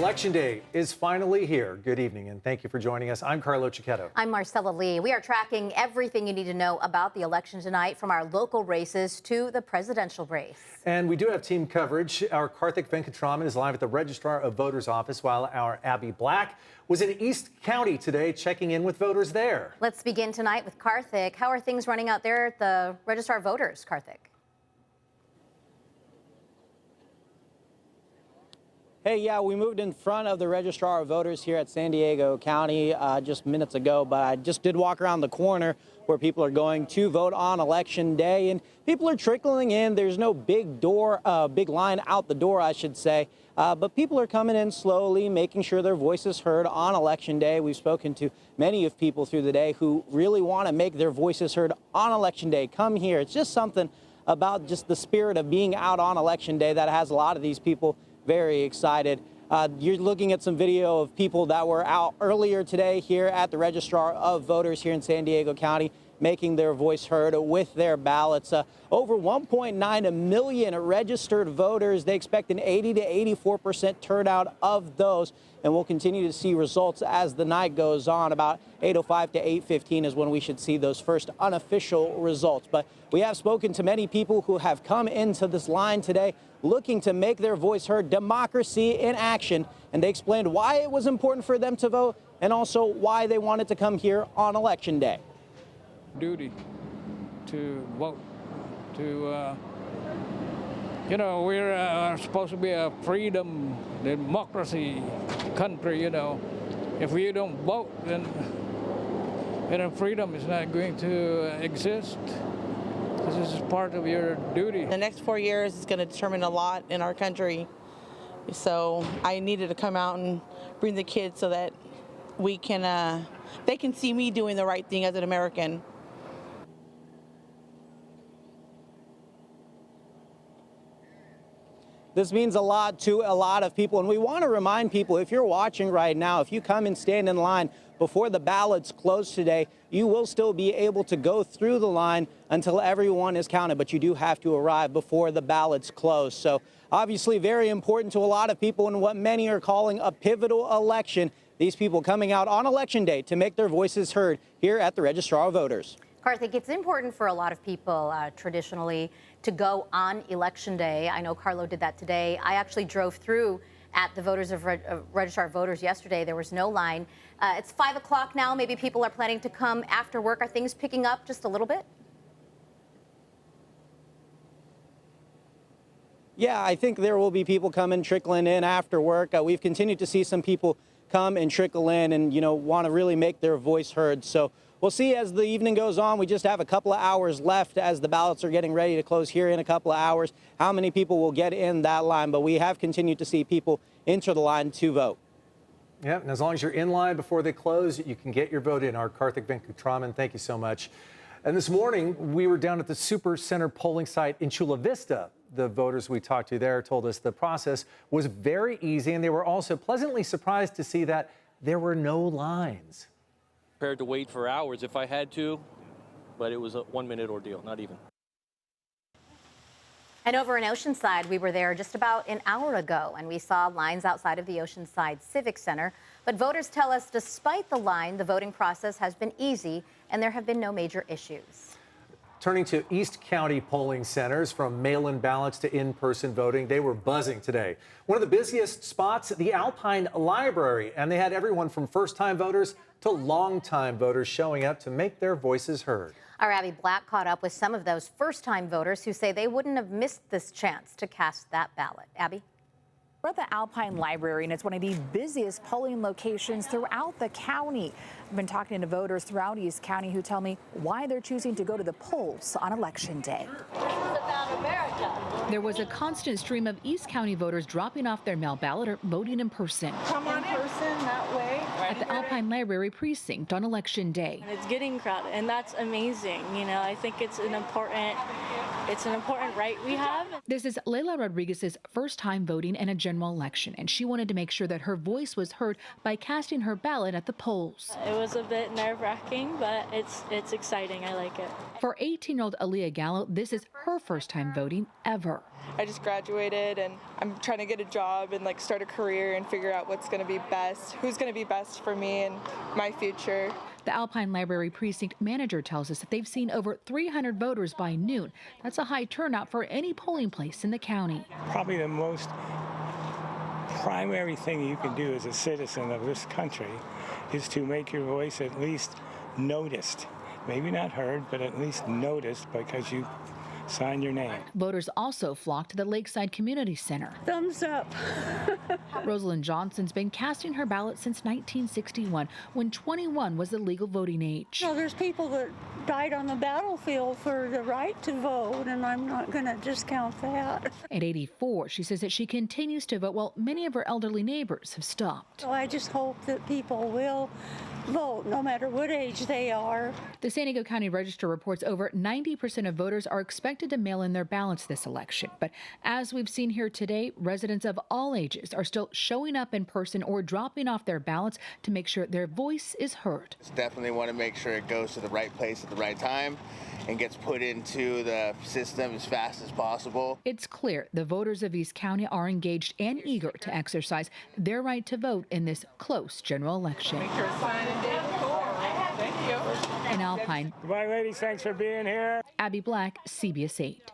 Election Day is finally here. Good evening, and thank you for joining us. I'm Carlo Cicchetto. I'm Marcella Lee. We are tracking everything you need to know about the election tonight, from our local races to the presidential race. And we do have team coverage. Our Karthik Venkatraman is live at the Registrar of Voters office, while our Abby Black was in East County today checking in with voters there. Let's begin tonight with Karthik. How are things running out there at the Registrar of Voters, Karthik? Hey, yeah, we moved in front of the Registrar of Voters here at San Diego County just minutes ago, but I just did walk around the corner where people are going to vote on Election Day, and people are trickling in. There's no big line out the door, I should say, but people are coming in slowly, making sure their voice is heard on Election Day. We've spoken to many of people through the day who really want to make their voices heard on Election Day. Come here. It's just something about just the spirit of being out on Election Day that has a lot of these people very excited. You're looking at some video of people that were out earlier today here at the Registrar of Voters here in San Diego County, making their voice heard with their ballots. Over 1.9 million registered voters. They expect an 80 to 84% turnout of those, and we'll continue to see results as the night goes on. About 8:05 to 8:15 is when we should see those first unofficial results. But we have spoken to many people who have come into this line today looking to make their voice heard, democracy in action, and they explained why it was important for them to vote and also why they wanted to come here on Election Day. Duty to vote, to we're supposed to be a freedom democracy country. If we don't vote, then freedom is not going to exist. This is part of your duty. The next 4 years is going to determine a lot in our country, so I needed to come out and bring the kids so that we can they can see me doing the right thing as an American. This means a lot to a lot of people, and we want to remind people, if you're watching right now, if you come and stand in line before the ballots close today, you will still be able to go through the line until everyone is counted, but you do have to arrive before the ballots close. So obviously very important to a lot of people in what many are calling a pivotal election. These people coming out on Election Day to make their voices heard here at the Registrar of Voters. Karthik, it's important for a lot of people traditionally to go on Election Day. I know Carlo did that today. I actually drove through at the Registrar of Voters yesterday. There was no line. It's 5 o'clock now. Maybe people are planning to come after work. Are things picking up just a little bit? Yeah, I think there will be people coming, trickling in after work. We've continued to see some people come and trickle in and, want to really make their voice heard. So we'll see as the evening goes on. We just have a couple of hours left as the ballots are getting ready to close here in a couple of hours, how many people will get in that line. But we have continued to see people enter the line to vote. Yeah, and as long as you're in line before they close, you can get your vote in. Our Karthik Venkatraman, thank you so much. And this morning, we were down at the Super Center polling site in Chula Vista. The voters we talked to there told us the process was very easy, and they were also pleasantly surprised to see that there were no lines. Prepared to wait for hours if I had to, but it was a 1-minute ordeal, not even. And over in Oceanside, we were there just about an hour ago, and we saw lines outside of the Oceanside Civic Center. But voters tell us, despite the line, the voting process has been easy, and there have been no major issues. Turning to East County polling centers, from mail-in ballots to in-person voting, they were buzzing today. One of the busiest spots, the Alpine Library, and they had everyone from first-time voters to long-time voters showing up to make their voices heard. Our Abby Black caught up with some of those first-time voters who say they wouldn't have missed this chance to cast that ballot. Abby? We're at the Alpine Library, and it's one of the busiest polling locations throughout the county. I've been talking to voters throughout East County who tell me why they're choosing to go to the polls on Election Day. This is about America. There was a constant stream of East County voters dropping off their mail ballot or voting in person. Come on in person that way. at the Alpine Library precinct on Election Day. And it's getting crowded, and that's amazing. You know, I think it's an important right we have. This is Leila Rodriguez's first time voting in a general election, and she wanted to make sure that her voice was heard by casting her ballot at the polls. It was a bit nerve-wracking, but it's exciting. I like it. For 18-year-old Aaliyah Gallo, this is her first time voting ever. I just graduated and I'm trying to get a job and like start a career and figure out what's going to be best, who's going to be best for me and my future. The Alpine Library precinct manager tells us that they've seen over 300 voters by noon. That's a high turnout for any polling place in the county. Probably the most primary thing you can do as a citizen of this country is to make your voice at least noticed. Maybe not heard, but at least noticed because you sign your name. Voters also flocked to the Lakeside Community Center. Thumbs up. Rosalind Johnson's been casting her ballot since 1961, when 21 was the legal voting age. You know, there's people that died on the battlefield for the right to vote, and I'm not going to discount that. At 84, she says that she continues to vote while many of her elderly neighbors have stopped. So I just hope that people will vote, no matter what age they are. The San Diego County Register reports over 90% of voters are expected to mail in their ballots this election. But as we've seen here today, residents of all ages are still showing up in person or dropping off their ballots to make sure their voice is heard. Definitely want to make sure it goes to the right place at the right time and gets put into the system as fast as possible. It's clear the voters of East County are engaged and eager to exercise their right to vote in this close general election. Thank you. In Alpine, Goodbye, ladies. Thanks for being here. Abby Black, CBS 8.